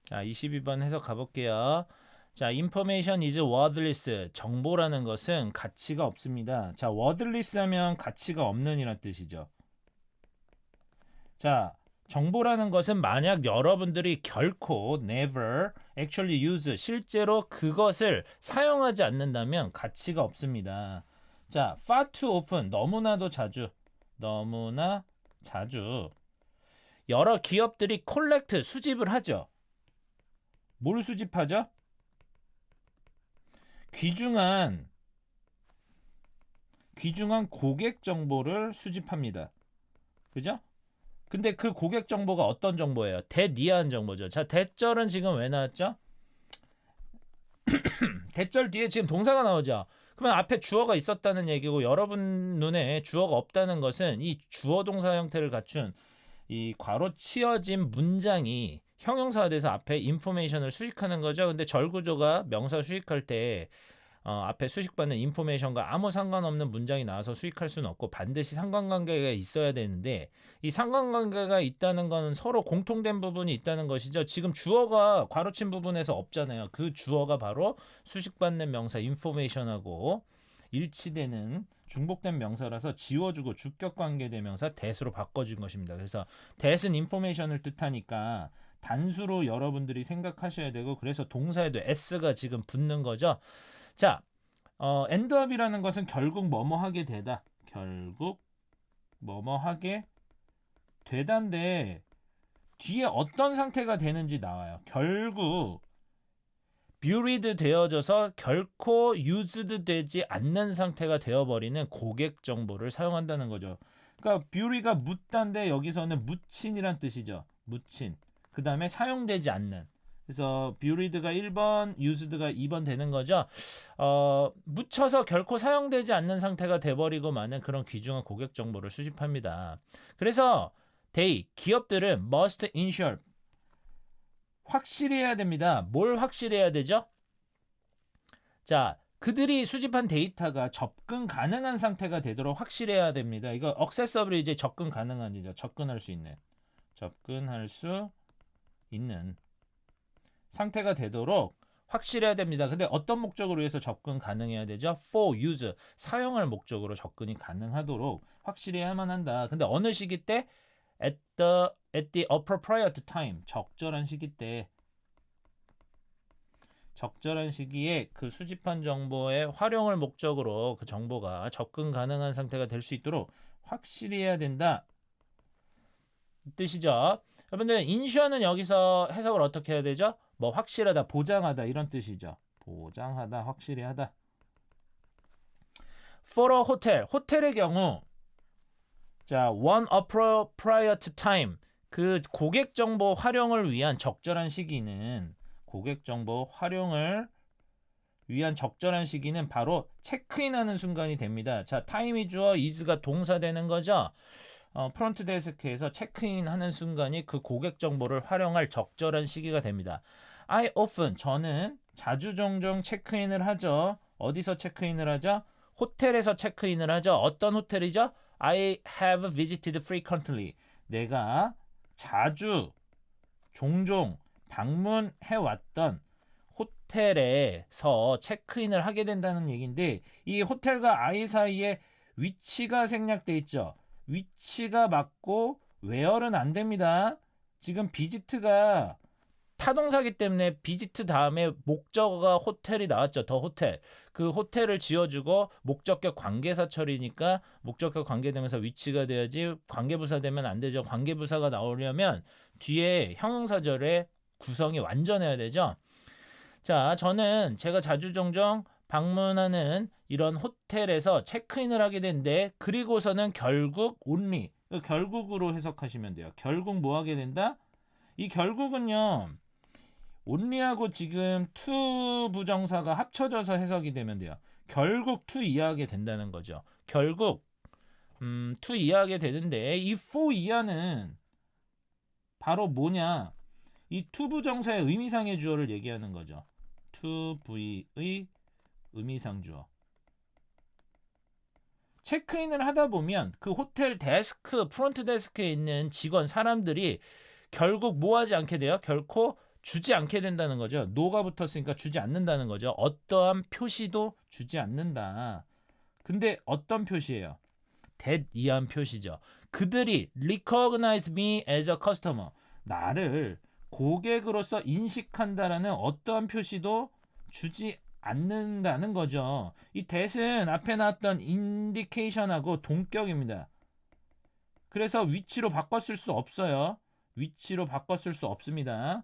자, 22번 해석 가볼게요. 자, information is worthless. 정보라는 것은 가치가 없습니다. 자, worthless 하면 가치가 없는 이란 뜻이죠. 자, 정보라는 것은 만약 여러분들이 결코 never actually use 실제로 그것을 사용하지 않는다면 가치가 없습니다. 자, far too often 너무나도 자주 너무나 자주 여러 기업들이 collect 수집을 하죠. 뭘 수집하죠? 귀중한 고객 정보를 수집합니다. 그죠? 근데 그 고객 정보가 어떤 정보예요? 대니한 정보죠. 자, 대절은 지금 왜 나왔죠? 대절 뒤에 지금 동사가 나오죠. 그러면 앞에 주어가 있었다는 얘기고 여러분 눈에 주어가 없다는 것은 이 주어 동사 형태를 갖춘 이 괄호 치어진 문장이 형용사가 돼서 앞에 인포메이션을 수식하는 거죠. 근데 절구조가 명사 수식할 때 앞에 수식받는 인포메이션과 아무 상관없는 문장이 나와서 수식할 수는 없고 반드시 상관관계가 있어야 되는데 이 상관관계가 있다는 건 서로 공통된 부분이 있다는 것이죠. 지금 주어가 괄호친 부분에서 없잖아요. 그 주어가 바로 수식받는 명사 인포메이션하고 일치되는 중복된 명사라서 지워주고 주격관계 대명사 that으로 바꿔준 것입니다. 그래서 that은 인포메이션을 뜻하니까 단수로 여러분들이 생각하셔야 되고 그래서 동사에도 s가 지금 붙는 거죠. 자, endup이라는 것은 결국 뭐뭐 하게 되다. 결국 뭐뭐 하게 되다인데 뒤에 어떤 상태가 되는지 나와요. 결국 buried 되어져서 결코 used 되지 않는 상태가 되어버리는 고객 정보를 사용한다는 거죠. 그러니까 bury가 묻다인데 여기서는 묻힌이란 뜻이죠. 묻힌. 그 다음에 사용되지 않는. 그래서 buried가 1번, used가 2번 되는 거죠. 묻혀서 결코 사용되지 않는 상태가 돼버리고 마는 그런 귀중한 고객 정보를 수집합니다. 그래서 기업들은 must ensure 확실히 해야 됩니다. 뭘 확실히 해야 되죠? 자, 그들이 수집한 데이터가 접근 가능한 상태가 되도록 확실해야 됩니다. 이거 accessible이 이제 접근 가능한이죠. 접근할 수 있는 상태가 되도록 확실해야 됩니다. 근데 어떤 목적으로 위해서 접근 가능해야 되죠? For use, 사용할 목적으로 접근이 가능하도록 확실해야만 한다. 근데 어느 시기 때? At the appropriate time, 적절한 시기에 그 수집한 정보의 활용을 목적으로 그 정보가 접근 가능한 상태가 될 수 있도록 확실히 해야 된다. 뜻이죠. 여러분들 인슈어는 여기서 해석을 어떻게 해야 되죠? 뭐 확실하다, 보장하다 이런 뜻이죠. 보장하다, 확실히 하다. For a hotel, 호텔의 경우 자, one appropriate time 그 고객 정보 활용을 위한 적절한 시기는 바로 체크인하는 순간이 됩니다. 자, 타임이 주어 is가 동사 되는 거죠. 프론트 데스크에서 체크인하는 순간이 그 고객 정보를 활용할 적절한 시기가 됩니다. 저는 자주 종종 체크인을 하죠. 어디서 체크인을 하죠? 호텔에서 체크인을 하죠. 어떤 호텔이죠? I have visited frequently. 내가 자주 종종 방문해왔던 호텔에서 체크인을 하게 된다는 얘기인데 이 호텔과 I 사이에 위치가 생략돼 있죠. 위치가 맞고 where는 안 됩니다. 지금 visit가 타동사기 때문에 비지트 다음에 목적어가 호텔이 나왔죠. 더 호텔. 그 호텔을 지어주고 목적격 관계사 처리니까 목적격 관계되면서 위치가 돼야지 관계부사 되면 안 되죠. 관계부사가 나오려면 뒤에 형용사절의 구성이 완전해야 되죠. 자, 저는 제가 자주 종종 방문하는 이런 호텔에서 체크인을 하게 되는데 그리고서는 결국 only 결국으로 해석하시면 돼요. 결국 뭐 하게 된다? 이 결국은요. only하고 지금 to 부정사가 합쳐져서 해석이 되면 돼요. 결국 to 이해하게 된다는 거죠. 결국 to 이해하게 되는데 이 for 이하는 바로 뭐냐? 이 to 부정사의 의미상의 주어를 얘기하는 거죠. to v의 의미상 주어. 체크인을 하다 보면 그 호텔 데스크, 프론트 데스크에 있는 직원 사람들이 결국 뭐 하지 않게 돼요? 결코 주지 않게 된다는 거죠. no가 붙었으니까 주지 않는다는 거죠. 어떠한 표시도 주지 않는다. 근데 어떤 표시예요? that 이한 표시죠. 그들이 recognize me as a customer. 나를 고객으로서 인식한다라는 어떠한 표시도 주지 않는다는 거죠. 이 that은 앞에 나왔던 indication하고 동격입니다. 그래서 위치로 바꿨을 수 없어요. 위치로 바꿨을 수 없습니다.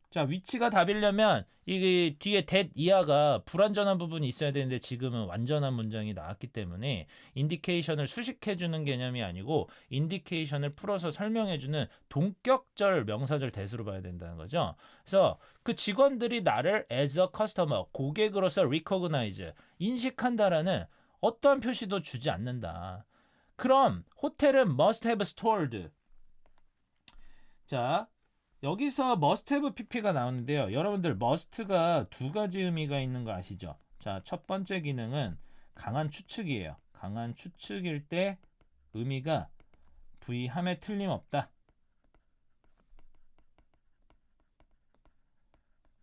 자, 위치가 답이려면 이 뒤에 that 이하가 불완전한 부분이 있어야 되는데 지금은 완전한 문장이 나왔기 때문에 인디케이션을 수식해주는 개념이 아니고 인디케이션을 풀어서 설명해주는 동격절 명사절 대수로 봐야 된다는 거죠. 그래서 그 직원들이 나를 as a customer, 고객으로서 recognize, 인식한다라는 어떠한 표시도 주지 않는다. 그럼 호텔은 must have stored. 자, 여기서 must have pp가 나오는데요. 여러분들 must가 두 가지 의미가 있는 거 아시죠? 자, 첫 번째 기능은 강한 추측이에요. 강한 추측일 때 의미가 부의함에 틀림없다.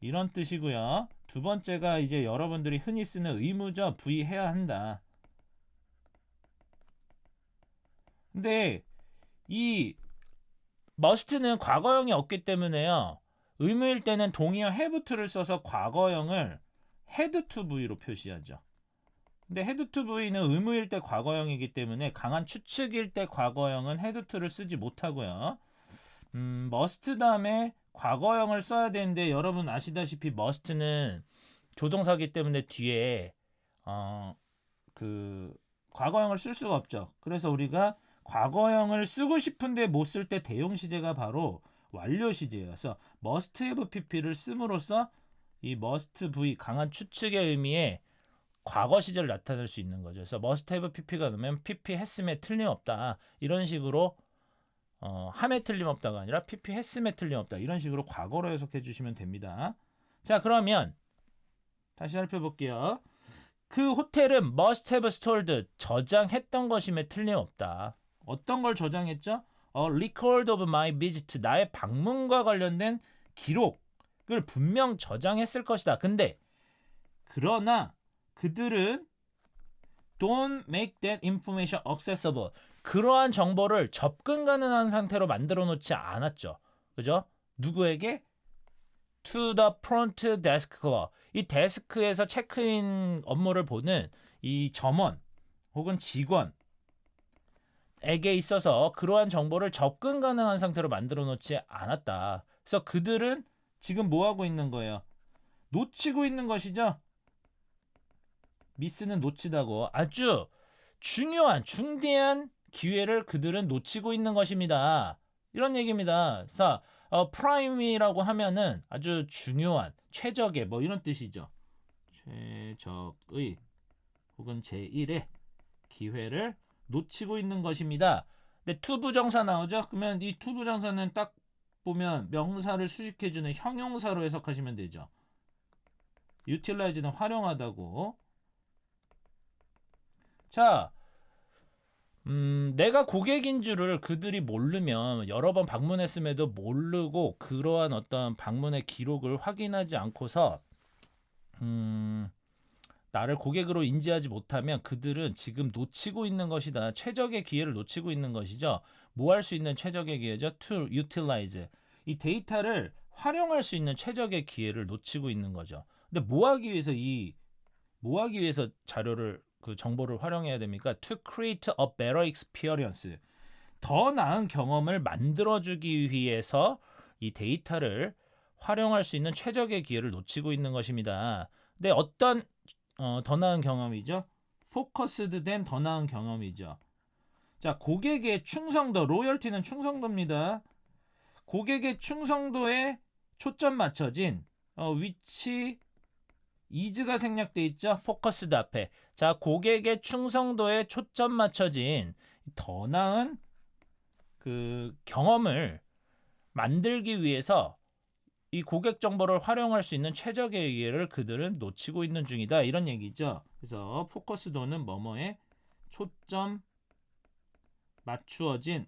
이런 뜻이고요. 두 번째가 이제 여러분들이 흔히 쓰는 의무죠. 부의해야 한다. 근데 이 must는 과거형이 없기 때문에요. 의무일 때는 동의어 have to를 써서 과거형을 had to V로 표시하죠. 근데 had to V는 의무일 때 과거형이기 때문에 강한 추측일 때 과거형은 had to를 쓰지 못하고요. must 다음에 과거형을 써야 되는데 여러분 아시다시피 must는 조동사기 때문에 뒤에 그 과거형을 쓸 수가 없죠. 그래서 우리가 과거형을 쓰고 싶은데 못 쓸 때 대용 시제가 바로 완료 시제예요. 그래서 must have pp를 씀으로써 이 must v 강한 추측의 의미에 과거 시제를 나타낼 수 있는 거죠. 그래서 must have pp가 넣으면 pp 했음에 틀림없다. 이런 식으로 함에 틀림없다가 아니라 pp 했음에 틀림없다. 이런 식으로 과거로 해석해 주시면 됩니다. 자, 그러면 다시 살펴볼게요. 그 호텔은 must have stored, 저장했던 것임에 틀림없다. 어떤 걸 저장했죠? record of my visit, 나의 방문과 관련된 기록을 분명 저장했을 것이다. 근데 그러나 그들은 don't make that information accessible, 그러한 정보를 접근 가능한 상태로 만들어 놓지 않았죠. 그죠? 누구에게? to the front desk clerk, 이 데스크에서 체크인 업무를 보는 이 점원 혹은 직원에게 있어서 그러한 정보를 접근 가능한 상태로 만들어 놓지 않았다. 그래서 그들은 지금 뭐 하고 있는 거예요? 놓치고 있는 것이죠. 미스는 놓치다고, 아주 중요한 중대한 기회를 그들은 놓치고 있는 것입니다. 이런 얘기입니다. 그래서 프라임이라고 하면은 아주 중요한, 최적의 뭐 이런 뜻이죠. 최적의 혹은 제1의 기회를 놓치고 있는 것입니다. 근데 투부정사 나오죠? 그러면 이 투부정사는 딱 보면 명사를 수식해주는 형용사로 해석하시면 되죠. utilize는 활용하다고. 자, 내가 고객인 줄을 그들이 모르면, 여러 번 방문했음에도 모르고 그러한 어떤 방문의 기록을 확인하지 않고서 나를 고객으로 인지하지 못하면 그들은 지금 놓치고 있는 것이다. 최적의 기회를 놓치고 있는 것이죠. 뭐 할 수 있는 최적의 기회죠? to utilize. 이 데이터를 활용할 수 있는 최적의 기회를 놓치고 있는 거죠. 근데 뭐 하기 위해서 자료를, 그 정보를 활용해야 됩니까? To create a better experience. 더 나은 경험을 만들어주기 위해서 이 데이터를 활용할 수 있는 최적의 기회를 놓치고 있는 것입니다. 근데 어떤 더 나은 경험이죠? 포커스드 된 더 나은 경험이죠. 자, 고객의 충성도, 로열티는 충성도입니다. 고객의 충성도에 초점 맞춰진 위치 is가 생략돼 있죠. focused 앞에. 자, 고객의 충성도에 초점 맞춰진 더 나은 그 경험을 만들기 위해서 이 고객 정보를 활용할 수 있는 최적의 기회를 그들은 놓치고 있는 중이다. 이런 얘기죠. 그래서 포커스도는 뭐뭐에 초점 맞추어진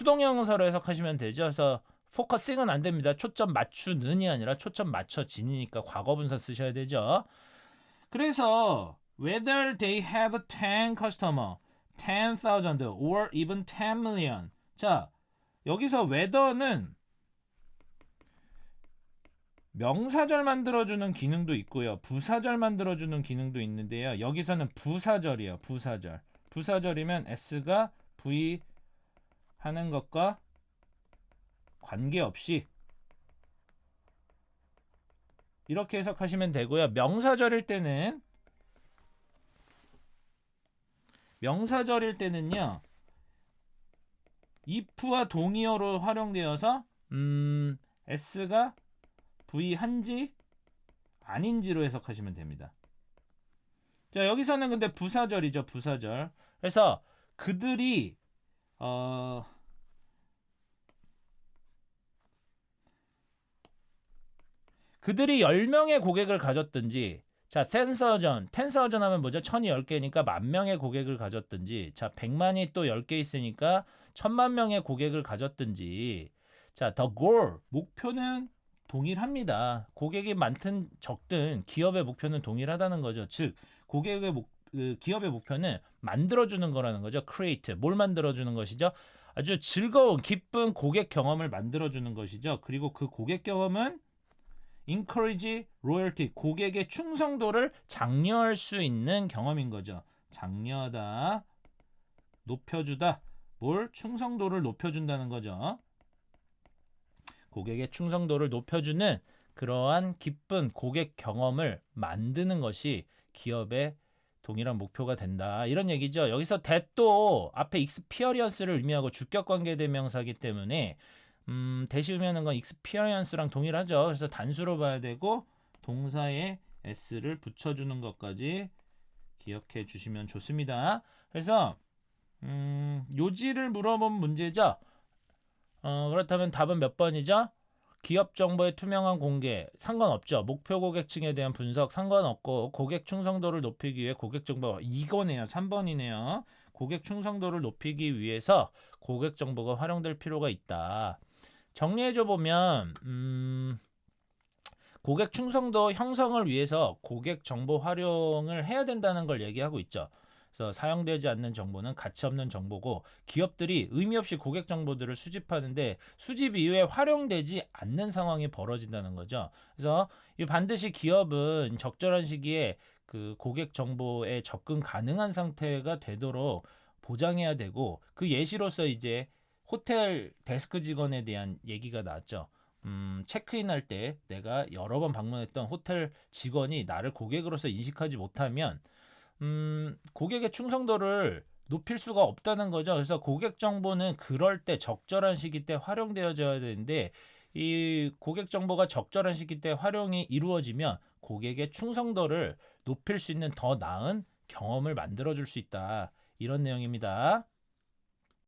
수동형사로 해석하시면 되죠. 그래서 focusing은 안 됩니다. 초점 맞추는이 아니라 초점 맞춰진이니까 과거분사 쓰셔야 되죠. 그래서 whether they have 10 customer, 10,000 or even 10 million. 자, 여기서 whether는 명사절 만들어주는 기능도 있고요. 부사절 만들어주는 기능도 있는데요. 여기서는 부사절이에요. 부사절. 부사절이면 s가 v 하는 것과 관계없이 이렇게 해석하시면 되고요. 명사절일 때는요. if와 동의어로 활용되어서 s가 v한지 아닌지로 해석하시면 됩니다. 자, 여기서는 근데 부사절이죠. 부사절. 그래서 그들이 그들이 10명의 고객을 가졌든지, 자, 10,000 하면 뭐죠? 1000이 10개니까 10,000명의 고객을 가졌든지, 자, 100만이 또 10개 있으니까 10,000,000명의 고객을 가졌든지, 자, the goal, 목표는 동일합니다. 고객이 많든 적든 기업의 목표는 동일하다는 거죠. 즉, 기업의 목표는 만들어주는 거라는 거죠. create, 뭘 만들어주는 것이죠? 아주 즐거운, 기쁜 고객 경험을 만들어주는 것이죠. 그리고 그 고객 경험은 encourage loyalty, 고객의 충성도를 장려할 수 있는 경험인 거죠. 장려하다, 높여주다, 뭘? 충성도를 높여준다는 거죠. 고객의 충성도를 높여주는 그러한 기쁜 고객 경험을 만드는 것이 기업의 동일한 목표가 된다. 이런 얘기죠. 여기서 that도 앞에 experience를 의미하고 주격관계대명사이기 때문에 대시 의미하는 건 experience랑 동일하죠. 그래서 단수로 봐야 되고 동사에 s를 붙여주는 것까지 기억해 주시면 좋습니다. 그래서 요지를 물어본 문제죠. 그렇다면 답은 몇 번이죠? 기업 정보의 투명한 공개 상관없죠. 목표 고객층에 대한 분석 상관없고 고객 충성도를 높이기 위해 고객 정보 이거네요. 3번이네요. 고객 충성도를 높이기 위해서 고객 정보가 활용될 필요가 있다. 정리해줘 보면 고객 충성도 형성을 위해서 고객 정보 활용을 해야 된다는 걸 얘기하고 있죠. 그래서 사용되지 않는 정보는 가치 없는 정보고 기업들이 의미 없이 고객 정보들을 수집하는데 수집 이후에 활용되지 않는 상황이 벌어진다는 거죠. 그래서 반드시 기업은 적절한 시기에 그 고객 정보에 접근 가능한 상태가 되도록 보장해야 되고 그 예시로서 이제 호텔 데스크 직원에 대한 얘기가 나왔죠. 체크인할 때 내가 여러 번 방문했던 호텔 직원이 나를 고객으로서 인식하지 못하면 고객의 충성도를 높일 수가 없다는 거죠. 그래서 고객 정보는 그럴 때 적절한 시기 때 활용되어져야 되는데 이 고객 정보가 적절한 시기 때 활용이 이루어지면 고객의 충성도를 높일 수 있는 더 나은 경험을 만들어줄 수 있다. 이런 내용입니다.